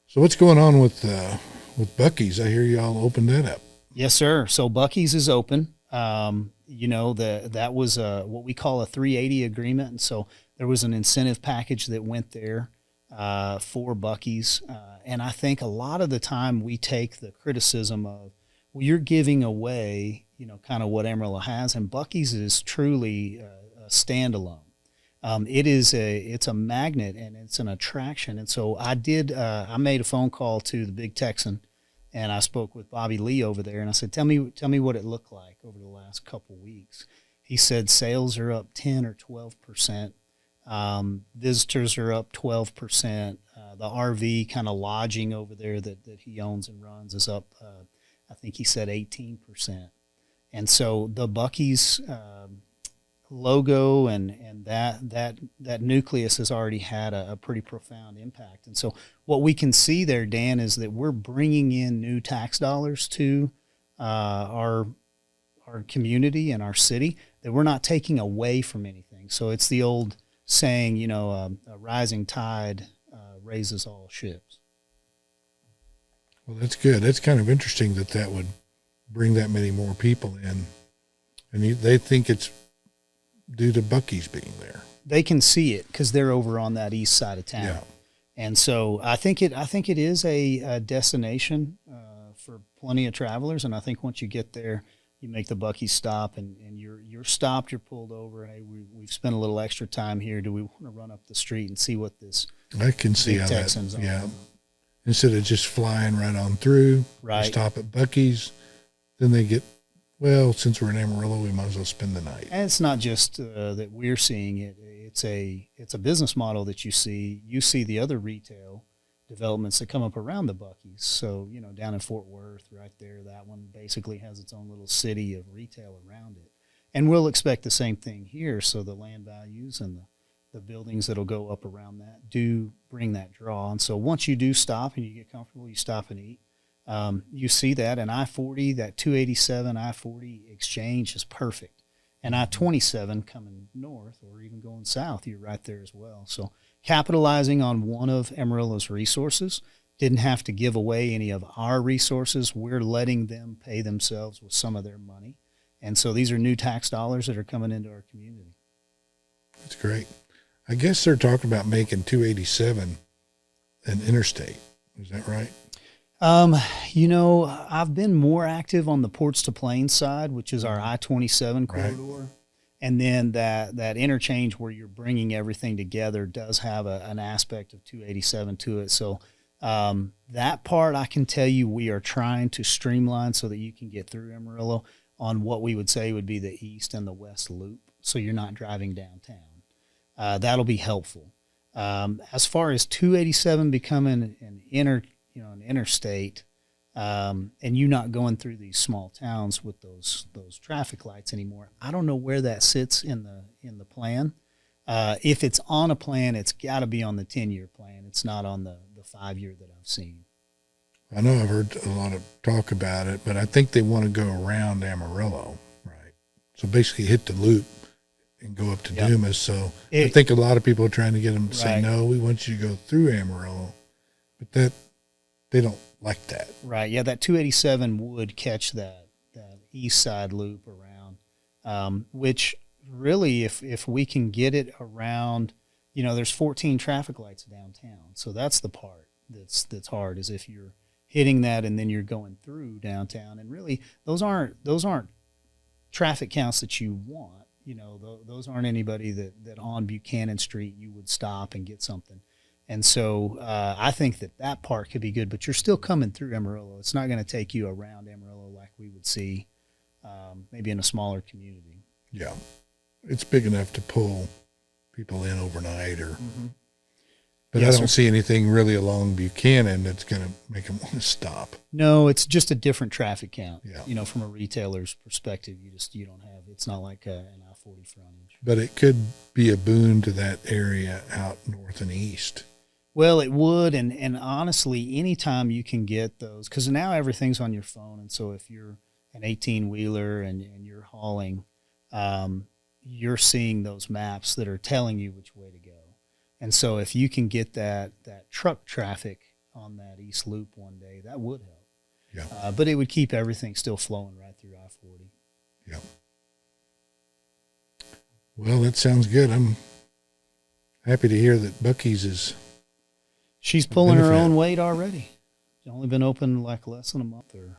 So what's going on with Bucky's? I hear y'all opened that up. Yes, sir. So Bucky's is open. That was what we call a 380 agreement, and so there was an incentive package that went there for Bucky's. And I think a lot of the time we take the criticism of, well, you're giving away, kind of what Amarillo has, and Bucky's is truly a standalone. It's a magnet and it's an attraction. And so I made a phone call to the Big Texan, and I spoke with Bobby Lee over there, and I said, tell me what it looked like over the last couple of weeks. He said sales are up 10 or 12%. Visitors are up 12%. The RV kind of lodging over there that he owns and runs is up, I think he said 18%. And so the Bucky's logo and that nucleus has already had a pretty profound impact. And so what we can see there, Dan, is that we're bringing in new tax dollars to our community and our city, that we're not taking away from anything. So it's the old saying, a rising tide raises all ships. Well, that's good. That's kind of interesting that would bring that many more people in, and they think it's due to Bucky's being there. They can see it because they're over on that east side of town. Yeah. And so I think it is a destination for plenty of travelers. And I think once you get there, you make the Bucky's stop, and you're stopped, you're pulled over. Hey, we've spent a little extra time here. Do we want to run up the street and see what this I can see Big how Texans that, are? yeah. Instead of just flying right on through, Right. stop at Bucky's, then they get, well, since we're in Amarillo, we might as well spend the night. And it's not just that we're seeing it. It's a business model that you see. You see the other retail developments that come up around the Bucky's. So, down in Fort Worth, right there, that one basically has its own little city of retail around it. And we'll expect the same thing here. So the land values and the buildings that'll go up around that do bring that draw. And so once you do stop and you get comfortable, you stop and eat. You see that, and I-40, that 287 I-40 exchange is perfect. And I-27 coming north or even going south, you're right there as well. So capitalizing on one of Amarillo's resources, didn't have to give away any of our resources. We're letting them pay themselves with some of their money. And so these are new tax dollars that are coming into our community. That's great. I guess they're talking about making 287 an interstate. Is that right? I've been more active on the Ports to Plains side, which is our I-27 corridor. Right. And then that interchange where you're bringing everything together does have an aspect of 287 to it. So that part, I can tell you, we are trying to streamline so that you can get through Amarillo on what we would say would be the east and the west loop, so you're not driving downtown. That'll be helpful. As far as 287 becoming an interstate, and you not going through these small towns with those traffic lights anymore, I don't know where that sits in the plan. If it's on a plan, it's got to be on the 10-year plan. It's not on the 5-year that I've seen. I know I've heard a lot of talk about it, but I think they want to go around Amarillo, right? So basically hit the loop and go up to Dumas. So I think a lot of people are trying to get them to say, no, we want you to go through Amarillo. But they don't like that. Right. Yeah, that 287 would catch that east side loop around, which really, if we can get it around, there's 14 traffic lights downtown. So that's the part that's hard, is if you're hitting that and then you're going through downtown. And really, those aren't traffic counts that you want. Those aren't anybody that on Buchanan Street you would stop and get something. And so I think that part could be good, but you're still coming through Amarillo. It's not going to take you around Amarillo like we would see maybe in a smaller community. Yeah. It's big enough to pull people in overnight But Yes, I don't sir. see anything really along Buchanan that's going to make them want to stop. No, it's just a different traffic count. Yeah. From a retailer's perspective, you don't have, it's not like an I-40 frontage. But it could be a boon to that area out north and east. Well, it would, and honestly, anytime you can get those, because now everything's on your phone, and so if you're an 18-wheeler and you're hauling, you're seeing those maps that are telling you which way to go. And so if you can get that truck traffic on that East Loop one day, that would help. Yeah. But it would keep everything still flowing right through I-40. Yeah. Well, that sounds good. I'm happy to hear that Buc-ee's is. She's pulling her own weight already. She's only been open like less than a month or